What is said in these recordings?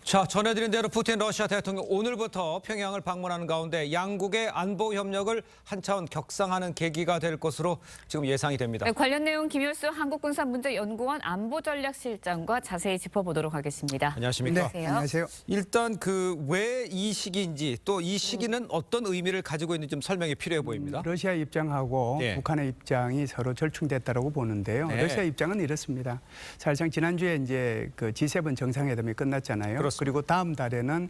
자, 전해드린 대로 푸틴 러시아 대통령 오늘부터 평양을 방문하는 가운데 양국의 안보 협력을 한 차원 격상하는 계기가 될 것으로 지금 예상이 됩니다. 네, 관련 내용 김효수 한국군사문제연구원 안보전략실장과 자세히 짚어보도록 하겠습니다. 안녕하십니까? 네, 안녕하세요. 일단 왜 이 시기인지 또 이 시기는 어떤 의미를 가지고 있는지 좀 설명이 필요해 보입니다. 러시아 입장하고 네. 북한의 입장이 서로 절충됐다고 보는데요. 네. 러시아 입장은 이렇습니다. 사실상 지난주에 이제 그 G7 정상회담이 끝났잖아요. 그렇습니다. 그리고 다음 달에는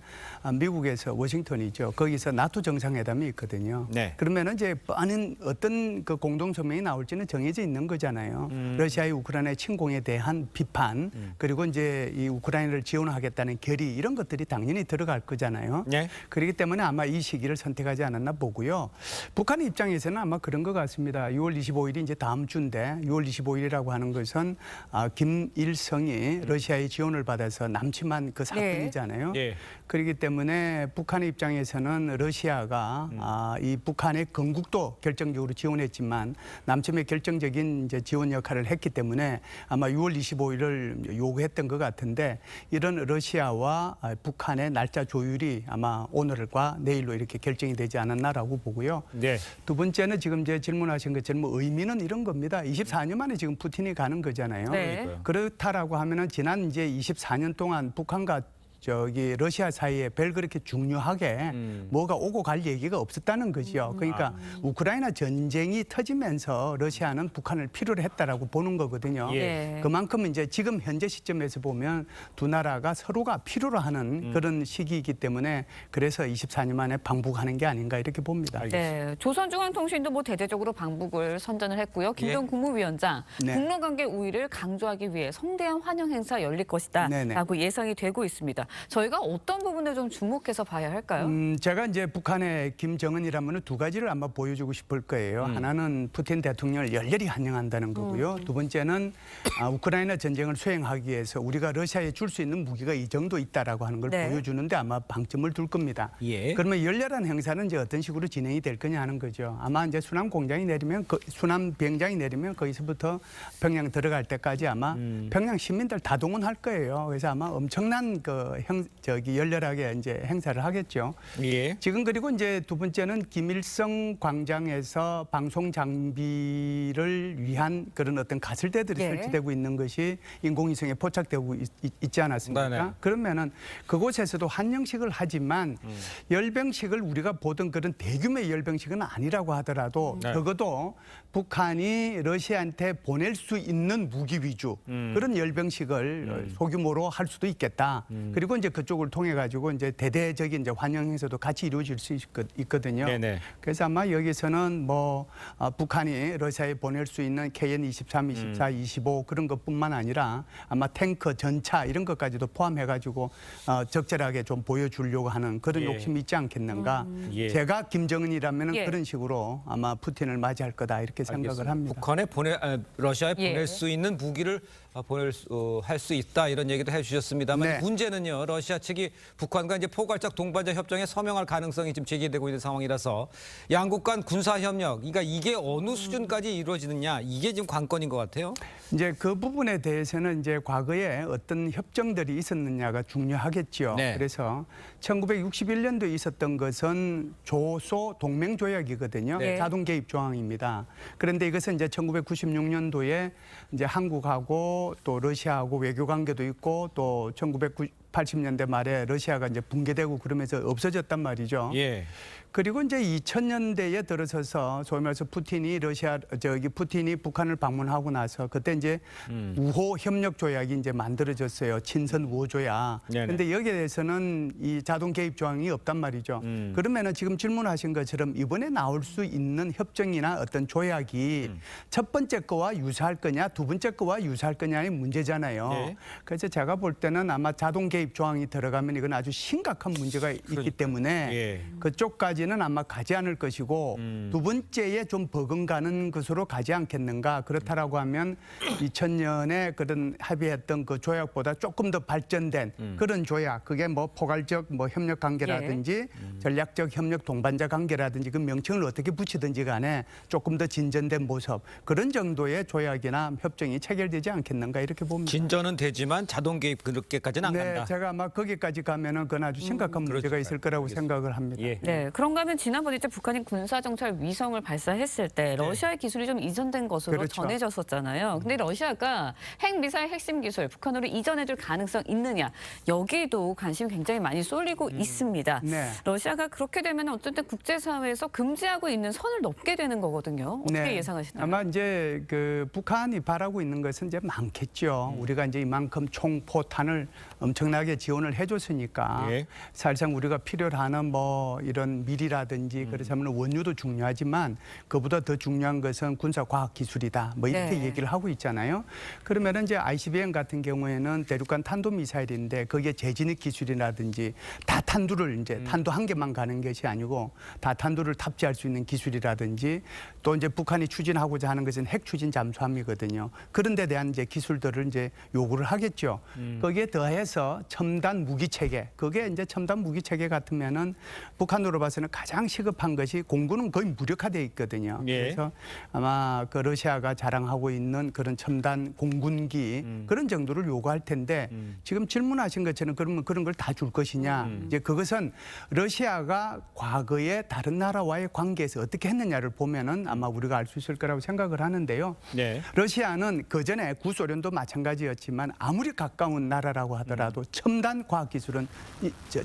미국에서 워싱턴이죠. 거기서 나토 정상회담이 있거든요. 네. 그러면은 이제 많은 어떤 그 공동 성명이 나올지는 정해져 있는 거잖아요. 러시아의 우크라이나 침공에 대한 비판 그리고 이제 이 우크라이나를 지원하겠다는 결의 이런 것들이 당연히 들어갈 거잖아요. 네. 그렇기 때문에 아마 이 시기를 선택하지 않았나 보고요. 북한의 입장에서는 아마 그런 것 같습니다. 6월 25일이 이제 다음 주인데 6월 25일이라고 하는 것은 김일성이 러시아의 지원을 받아서 남침한 그 사건이잖아요. 네. 그렇기 때문에 북한의 입장에서는 러시아가 이 북한의 건국도 결정적으로 지원했지만 남침의 결정적인 이제 지원 역할을 했기 때문에 아마 6월 25일을 요구했던 것 같은데 이런 러시아와 북한의 날짜 조율이 아마 오늘과 내일로 이렇게 결정이 되지 않았나라고 보고요. 네. 두 번째는 지금 이제 질문하신 것처럼 의미는 이런 겁니다. 24년 만에 지금 푸틴이 가는 거잖아요. 네. 그렇다라고 하면은 지난 이제 24년 동안 북한과 러시아 사이에 별 그렇게 중요하게 뭐가 오고 갈 얘기가 없었다는 거죠. 그러니까 우크라이나 전쟁이 터지면서 러시아는 북한을 필요로 했다라고 보는 거거든요. 예. 그만큼 이제 지금 현재 시점에서 보면 두 나라가 서로가 필요로 하는 그런 시기이기 때문에 그래서 24년 만에 방북하는 게 아닌가 이렇게 봅니다. 네, 조선중앙통신도 대대적으로 방북을 선전을 했고요. 김정은 국무위원장 네. 북러관계 우위를 강조하기 위해 성대한 환영 행사 열릴 것이다 네네. 라고 예상이 되고 있습니다. 저희가 어떤 부분에 좀 주목해서 봐야 할까요? 제가 이제 북한의 김정은이라면 두 가지를 아마 보여주고 싶을 거예요. 하나는 푸틴 대통령을 열렬히 환영한다는 거고요. 두 번째는 우크라이나 전쟁을 수행하기 위해서 우리가 러시아에 줄 수 있는 무기가 이 정도 있다라고 하는 걸 네. 보여주는데 아마 방점을 둘 겁니다. 예. 그러면 열렬한 행사는 이제 어떤 식으로 진행이 될 거냐 하는 거죠. 아마 이제 순환 공장이 내리면 순환 비행장이 내리면 거기서부터 평양 들어갈 때까지 아마 평양 시민들 다 동원할 거예요. 그래서 아마 엄청난 열렬하게 이제 행사를 하겠죠. 예. 지금 그리고 이제 두 번째는 김일성 광장에서 방송 장비를 위한 그런 어떤 가설대들이 예. 설치되고 있는 것이 인공위성에 포착되고 있지 않았습니까? 네네. 그러면은 그곳에서도 환영식을 하지만 열병식을 우리가 보던 그런 대규모의 열병식은 아니라고 하더라도 네. 적어도 북한이 러시아한테 보낼 수 있는 무기 위주 그런 열병식을 소규모로 할 수도 있겠다. 그리고 이제 그쪽을 통해 가지고 이제 대대적인 이제 환영 행사도 같이 이루어질 수 있거든요. 네네. 그래서 아마 여기서는 북한이 러시아에 보낼 수 있는 KN-23, 24, 25 그런 것뿐만 아니라 아마 탱커, 전차 이런 것까지도 포함해 가지고 적절하게 좀 보여주려고 하는 그런 예. 욕심이 있지 않겠는가. 예. 제가 김정은이라면 예. 그런 식으로 아마 푸틴을 맞이할 거다 이렇게 생각을 합니다. 북한에 러시아에 예. 보낼 수 있는 무기를 할 수 있다 이런 얘기도 해주셨습니다만 네. 문제는요. 러시아 측이 북한과 이제 포괄적 동반자 협정에 서명할 가능성이 지금 제기되고 있는 상황이라서 양국 간 군사 협력, 그러니까 이게 어느 수준까지 이루어지느냐 이게 지금 관건인 것 같아요. 이제 그 부분에 대해서는 이제 과거에 어떤 협정들이 있었느냐가 중요하겠죠. 네. 그래서 1961년도에 있었던 것은 조소 동맹 조약이거든요. 네. 자동 개입 조항입니다. 그런데 이것은 이제 1996년도에 이제 한국하고 또 러시아하고 외교 관계도 있고 또 1980년대 말에 러시아가 이제 붕괴되고 그러면서 없어졌단 말이죠. 예. 그리고 이제 2000년대에 들어서서 소위 말해서 푸틴이 북한을 방문하고 나서 그때 이제 우호 협력 조약이 이제 만들어졌어요. 친선 우호 조약. 네네. 그런데 여기에 대해서는 이 자동 개입 조항이 없단 말이죠. 그러면은 지금 질문하신 것처럼 이번에 나올 수 있는 협정이나 어떤 조약이 첫 번째 거와 유사할 거냐, 두 번째 거와 유사할 거냐의 문제잖아요. 네. 그래서 제가 볼 때는 아마 자동 개입 조항이 들어가면 이건 아주 심각한 문제가 있기 때문에 예. 그쪽까지는 아마 가지 않을 것이고 두 번째에 좀 버금가는 것으로 가지 않겠는가. 그렇다라고 하면 2000년에 그런 합의했던 그 조약보다 조금 더 발전된 그런 조약, 그게 포괄적 협력 관계라든지 전략적 협력 동반자 관계라든지 그 명칭을 어떻게 붙이든지 간에 조금 더 진전된 모습, 그런 정도의 조약이나 협정이 체결되지 않겠는가 이렇게 봅니다. 진전은 되지만 자동 개입 그렇게까지는 안 간다. 제가 아마 거기까지 가면은 그건 아주 심각한 문제가 그렇죠. 있을 거라고 알겠습니다. 생각을 합니다. 예. 네, 그런가 하면 지난번에 이제 북한이 군사정찰 위성을 발사했을 때 러시아의 기술이 좀 이전된 것으로 그렇죠. 전해졌었잖아요. 근데 러시아가 핵미사일 핵심 기술 북한으로 이전해줄 가능성 있느냐, 여기도 관심이 굉장히 많이 쏠리고 있습니다. 네. 러시아가 그렇게 되면 어쨌든 국제사회에서 금지하고 있는 선을 넘게 되는 거거든요. 어떻게 예상하시나요? 아마 이제 그 북한이 바라고 있는 것은 이제 많겠죠. 우리가 이제 이만큼 총포탄을 엄청나게 지원을 해줬으니까 예. 사실상 우리가 필요로 하는 뭐 이런 밀이라든지 그렇다면 원유도 중요하지만 그보다 더 중요한 것은 군사과학 기술이다. 뭐 이렇게 네. 얘기를 하고 있잖아요. 그러면은 이제 ICBM 같은 경우에는 대륙간 탄도미사일인데 거기에 재진입 기술이라든지 다탄두를 이제 탄도 한 개만 가는 것이 아니고 다탄두를 탑재할 수 있는 기술이라든지 또 이제 북한이 추진하고자 하는 것은 핵 추진 잠수함이거든요. 그런 데 대한 이제 기술들을 이제 요구를 하겠죠. 거기에 더해서 첨단 무기 체계. 그게 이제 첨단 무기 체계 같으면은 북한으로 봐서는 가장 시급한 것이 공군은 거의 무력화돼 있거든요. 예. 그래서 아마 그 러시아가 자랑하고 있는 그런 첨단 공군기 그런 정도를 요구할 텐데 지금 질문하신 것처럼 그러면 그런 걸 다 줄 것이냐. 이제 그것은 러시아가 과거에 다른 나라와의 관계에서 어떻게 했느냐를 보면은 아마 우리가 알 수 있을 거라고 생각을 하는데요. 네. 러시아는 그전에 구소련도 마찬가지였지만 아무리 가까운 나라라고 하더라도 첨단 과학 기술은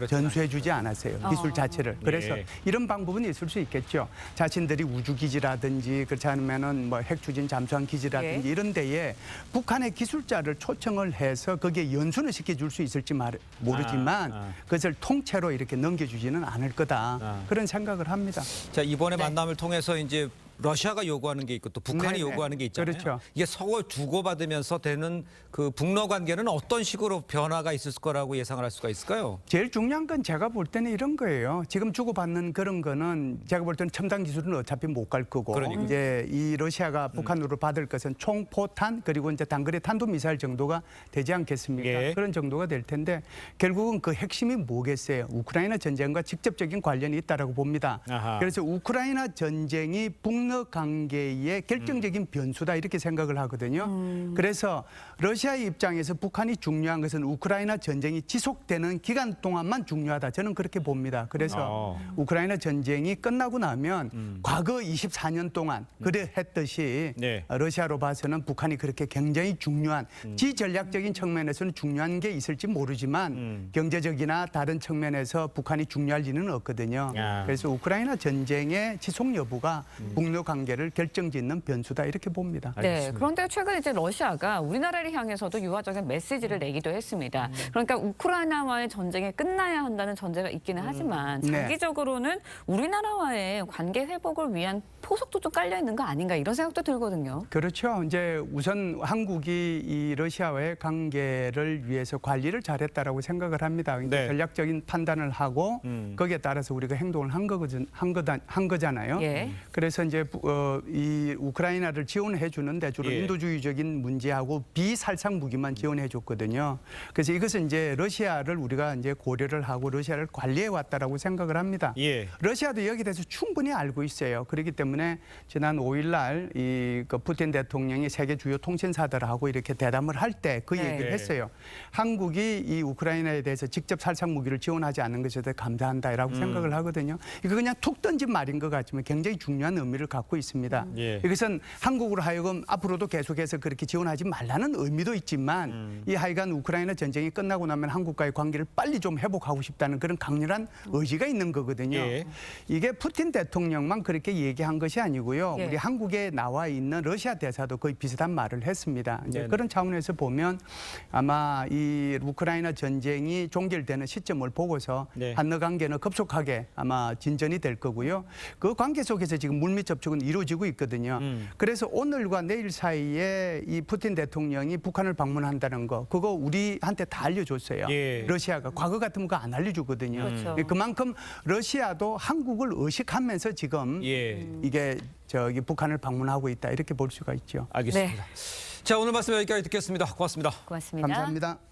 전수해주지 않았어요. 기술 자체를. 그래서 예. 이런 방법은 있을 수 있겠죠. 자신들이 우주 기지라든지 그렇지 않으면은 뭐 핵추진 잠수함 기지라든지 예. 이런 데에 북한의 기술자를 초청을 해서 거기에 연수는 시켜줄 수 있을지 모르지만 그것을 통째로 이렇게 넘겨주지는 않을 거다. 그런 생각을 합니다. 자, 이번에 네. 만남을 통해서 이제 러시아가 요구하는 게 있고 또 북한이 네네. 요구하는 게 있잖아요. 그렇죠. 이게 서로 주고받으면서 되는 그 북러 관계는 어떤 식으로 변화가 있을 거라고 예상을 할 수가 있을까요? 제일 중요한 건 제가 볼 때는 이런 거예요. 지금 주고받는 그런 거는 제가 볼 때는 첨단 기술은 어차피 못 갈 거고 그러니까요. 이제 이 러시아가 북한으로 받을 것은 총포탄 그리고 이제 단거리 탄도미사일 정도가 되지 않겠습니까? 예. 그런 정도가 될 텐데 결국은 그 핵심이 뭐겠어요? 우크라이나 전쟁과 직접적인 관련이 있다라고 봅니다. 아하. 그래서 우크라이나 전쟁이 북러 관계의 결정적인 변수다 이렇게 생각을 하거든요. 그래서 러시아의 입장에서 북한이 중요한 것은 우크라이나 전쟁이 지속되는 기간 동안만 중요하다. 저는 그렇게 봅니다. 그래서 우크라이나 전쟁이 끝나고 나면 과거 24년 동안 그래 했듯이 네. 러시아로 봐서는 북한이 그렇게 굉장히 중요한 지전략적인 측면에서는 중요한 게 있을지 모르지만 경제적이나 다른 측면에서 북한이 중요할 리는 없거든요. 야. 그래서 우크라이나 전쟁의 지속 여부가 북러 관계를 결정짓는 변수다 이렇게 봅니다. 네, 그런데 최근 이제 러시아가 우리나라를 향해서도 유화적인 메시지를 내기도 했습니다. 그러니까 우크라이나와의 전쟁이 끝나야 한다는 전제가 있기는 하지만 네. 장기적으로는 우리나라와의 관계 회복을 위한 포석도 좀 깔려 있는 거 아닌가 이런 생각도 들거든요. 그렇죠. 이제 우선 한국이 이 러시아와의 관계를 위해서 관리를 잘했다라고 생각을 합니다. 그러니까 네. 전략적인 판단을 하고 거기에 따라서 우리가 행동을 한 거잖아요. 예. 그래서 이제 이 우크라이나를 지원해 주는데 주로 예. 인도주의적인 문제하고 비살상 무기만 지원해 줬거든요. 그래서 이것은 이제 러시아를 우리가 이제 고려를 하고 러시아를 관리해 왔다라고 생각을 합니다. 예. 러시아도 여기에 대해서 충분히 알고 있어요. 그렇기 때문에 지난 5일날 그 푸틴 대통령이 세계 주요 통신사들하고 이렇게 대담을 할 때 그 네. 얘기를 했어요. 한국이 이 우크라이나에 대해서 직접 살상 무기를 지원하지 않는 것에 대해 감사한다라고 생각을 하거든요. 이거 그냥 툭 던진 말인 것 같지만 굉장히 중요한 의미를 갖고 있습니다. 예. 이것은 한국으로 하여금 앞으로도 계속해서 그렇게 지원하지 말라는 의미도 있지만 이 하여간 우크라이나 전쟁이 끝나고 나면 한국과의 관계를 빨리 좀 회복하고 싶다는 그런 강렬한 의지가 있는 거거든요. 예. 이게 푸틴 대통령만 그렇게 얘기한 것이 아니고요. 예. 우리 한국에 나와 있는 러시아 대사도 거의 비슷한 말을 했습니다. 이제 네네. 그런 차원에서 보면 아마 이 우크라이나 전쟁이 종결되는 시점을 보고서 네. 한러 관계는 급속하게 아마 진전이 될 거고요. 그 관계 속에서 지금 물밑 접촉은 이루어지고 있거든요. 그래서 오늘과 내일 사이에 이 푸틴 대통령이 북한을 방문한다는 거 그거 우리한테 다 알려줬어요. 예. 러시아가 과거 같으면 그거 안 알려주거든요. 그렇죠. 그만큼 러시아도 한국을 의식하면서 지금 예. 이게 북한을 방문하고 있다 이렇게 볼 수가 있죠. 알겠습니다. 자, 오늘 말씀 여기까지 듣겠습니다. 고맙습니다. 고맙습니다. 감사합니다.